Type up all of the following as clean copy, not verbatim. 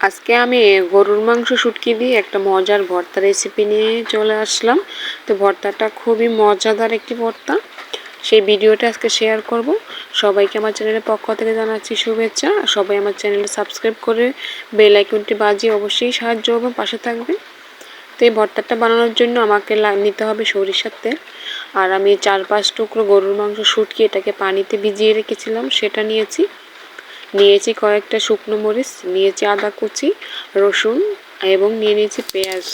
আজকে আমি গরুর মাংস শুটকি দিয়ে একটা মজার ভর্তা রেসিপি নিয়ে চলে আসলাম। তো ভর্তাটা খুবই মজাদার একটি ভর্তা, সেই ভিডিওটা আজকে শেয়ার করব। সবাইকে আমার চ্যানেলের পক্ষ থেকে জানাচ্ছি শুভেচ্ছা। সবাই আমার চ্যানেলটা সাবস্ক্রাইব করে বেল আইকনটি বাজিয়ে অবশ্যই সাহায্য এবং পাশে থাকবেন। তো এই ভর্তাটা বানানোর জন্য আমাকে নিতে হবে সরিষার তেল। আর আমি 4-5 টুকরো গরুর মাংস শুটকি এটাকে পানিতে ভিজিয়ে রেখেছিলাম, সেটা নিয়েছি কয়েকটা শুকনো মরিচ, নিয়েছি আদা কুচি, রসুন এবং নিয়েছি পেঁয়াজ।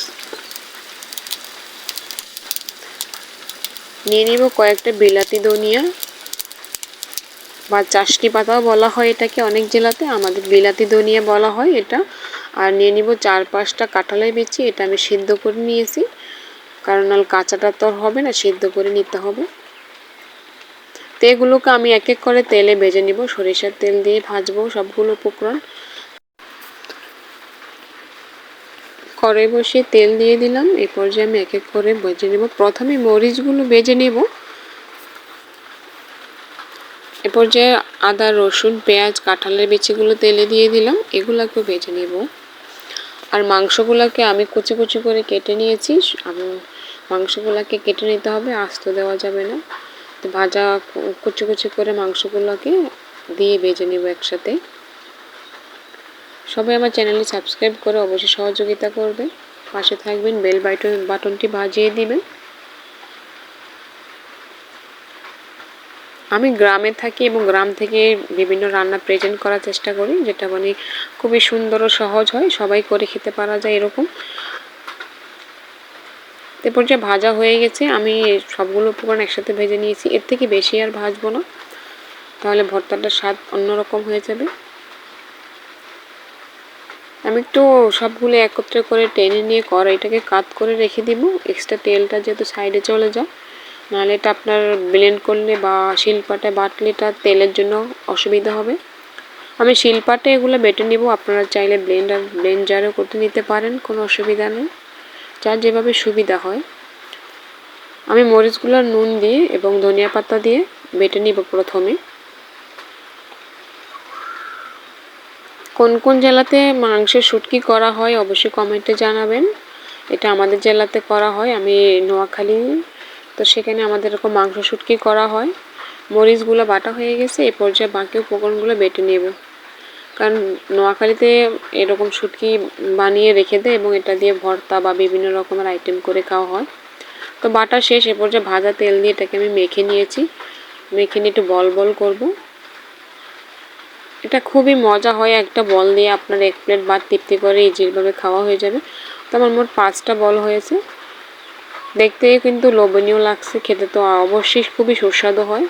নিয়ে নিব কয়েকটা বিলাতি ধনিয়া বা চাষনি পাতাও বলা হয় এটাকে অনেক জেলাতে, আমাদের বিলাতি ধনিয়া বলা হয় এটা। আর নিয়ে নিব 4-5টা কাঁঠালের বিচি, এটা আমি সিদ্ধ করে নিয়েছি, কারণ আর কাঁচাটা তো হবে না, সিদ্ধ করে নিতে হবে। তো এগুলোকে আমি এক এক করে তেলে ভেজে নিব, সরিষার তেল দিয়ে ভাজবো সবগুলো উপকরণ। কড়াই বসিয়ে তেল দিয়ে দিলাম, এই পর্যায়ে আমি এক এক করে ভেজে নেব। প্রথমে মরিচগুলো ভেজে নেব, এ পর্যায়ে আদা রসুন পেঁয়াজ কাঁঠালের বিচিগুলো তেলে দিয়ে দিলাম, এগুলোকে ভেজে নেব। আর মাংসগুলোকে আমি কুচি কুচি করে কেটে নিয়েছি, মাংসগুলোকে কেটে নিতে হবে, আস্ত দেওয়া যাবে না। তো ভাজা কুচি কুচি করে মাংসগুলোকে দিয়ে ভেজে নেব একসাথে। সবাই আমার চ্যানেলটি সাবস্ক্রাইব করে অবশ্যই সহযোগিতা করবেন, পাশে থাকবেন, বেল বাটনটি বাজিয়ে দিবেন। আমি গ্রামে থাকি এবং গ্রাম থেকে বিভিন্ন রান্না প্রেজেন্ট করার চেষ্টা করি, যেটা মানে খুবই সুন্দর ও সহজ হয়, সবাই করে খেতে পারা যায় এরকম। এরপর যে ভাজা হয়ে গেছে, আমি সবগুলো উপকরণ একসাথে ভেজে নিয়েছি, এর থেকে বেশি আর ভাজবো না, তাহলে ভর্তাটার স্বাদ অন্যরকম হয়ে যাবে। আমি একটু সবগুলো একত্রে করে টেনে নিয়ে কড়াইটাকে কাত করে রেখে দিব, এক্সট্রা তেলটা যেহেতু সাইডে চলে যায়, নাহলে এটা আপনার ব্লেন্ড করলে বা শিলপাটে বাটলে এটা তেলের জন্য অসুবিধা হবে। আমি শিলপাটে এগুলো বেটে নিব, আপনারা চাইলে ব্লেন্ডারও করতে নিতে পারেন, কোনো অসুবিধা নেই, যার যেভাবে সুবিধা হয়। আমি মরিচগুলো নুন দিয়ে এবং ধনিয়া পাতা দিয়ে বেটে নিব প্রথমে। কোন কোন জেলাতে মাংসের শুটকি করা হয় অবশ্যই কমেন্টে জানাবেন। এটা আমাদের জেলাতে করা হয়, আমি নোয়াখালী, তো সেখানে আমাদের এরকম মাংস শুটকি করা হয়। মরিচগুলো বাটা হয়ে গেছে, এ পর্যায়ে বাকি উপকরণগুলো বেটে নেব, কারণ নোয়াখালীতে এরকম শুটকি বানিয়ে রেখে দেয় এবং এটা দিয়ে ভর্তা বা বিভিন্ন রকমের আইটেম করে খাওয়া হয়। তো বাটা শেষ, এ পর্যায়ে ভাজা তেল দিয়ে এটাকে আমি মেখে নিয়েছি, মেখে নিয়ে একটু বল বল করব। এটা খুবই মজা হয়, একটা বল দিয়ে আপনার 1 প্লেট ভাত তৃপ্তি করে ইজিভাবে খাওয়া হয়ে যাবে। তো আমার মোট 5টা বল হয়েছে, দেখতে কিন্তু লোভনীয় লাগছে, খেতে তো অবশ্যই খুবই সুস্বাদু হয়।